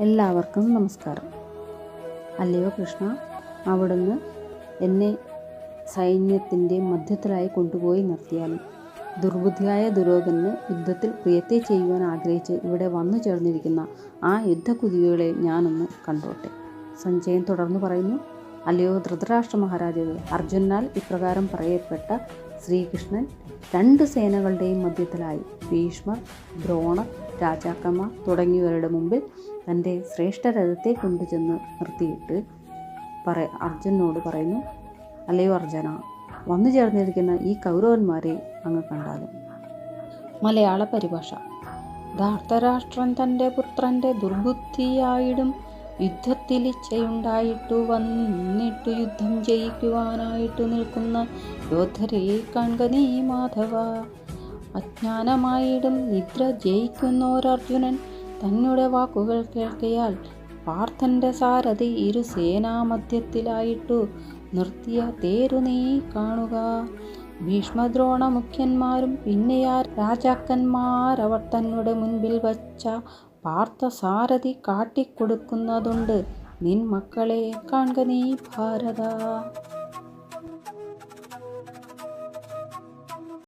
എല്ലാവർക്കും നമസ്കാരം. അല്ലയോ കൃഷ്ണ, അവിടുന്ന് എന്നെ സൈന്യത്തിൻ്റെ മധ്യത്തിലായി കൊണ്ടുപോയി നിർത്തിയാലും ദുർബുദ്ധിയായ ദുര്യോധനന് യുദ്ധത്തിൽ പ്രിയത്തെ ചെയ്യുവാൻ ആഗ്രഹിച്ച് ഇവിടെ വന്നു ചേർന്നിരിക്കുന്ന ആ യുദ്ധകുതികളെ ഞാനൊന്ന് കണ്ടോട്ടെ. സഞ്ജയൻ തുടർന്ന് പറയുന്നു: അല്ലയോ ധൃതരാഷ്ട്ര മഹാരാജാവേ, അർജുനാൽ ഇപ്രകാരം പറയപ്പെട്ട ശ്രീകൃഷ്ണൻ 2 സേനകളുടെയും മധ്യത്തിലായി ഭീഷ്മർ, ദ്രോണർ, രാജാക്കന്മാർ തുടങ്ങിയവരുടെ മുമ്പിൽ തൻ്റെ ശ്രേഷ്ഠരഥത്തെ കൊണ്ടുചെന്ന് നിർത്തിയിട്ട് അർജുനോട് പറയുന്നു: അല്ലയോ അർജുന, വന്നു ചേർന്നിരിക്കുന്ന ഈ കൗരവന്മാരെ അങ്ങ് കണ്ടാലും. മലയാള പരിഭാഷ. ധാർത്തരാഷ്ട്രൻ തൻ്റെ പുത്രൻ്റെ ദുർബുദ്ധിയായിടും യുദ്ധത്തിലിച്ഛയുണ്ടായിട്ടു വന്നിട്ടു യുദ്ധം ജയിക്കുവാനായിട്ടു നിൽക്കുന്ന യോദ്ധരെ കാൺക നീ മാധവ. അജ്ഞാനമായിടും നിദ്ര ജയിക്കുന്നോരർജുനൻ തന്നെ വാക്കുകൾ കേൾക്കയാൽ പാർത്ഥന്റെ സാരഥി ഇരു സേനാമധ്യത്തിലായിട്ടു നിർത്തിയ തേരു നീ കാണുക. ഭീഷ്മദ്രോണ മുഖ്യന്മാരും പിന്നെയാ രാജാക്കന്മാരവർ തന്നെ മുൻപിൽ വച്ച പാർത്ഥസാരഥി കാട്ടിക്കൊടുക്കുന്നതുണ്ട് നിൻ മക്കളെ കാൺക നീ ഭാരത.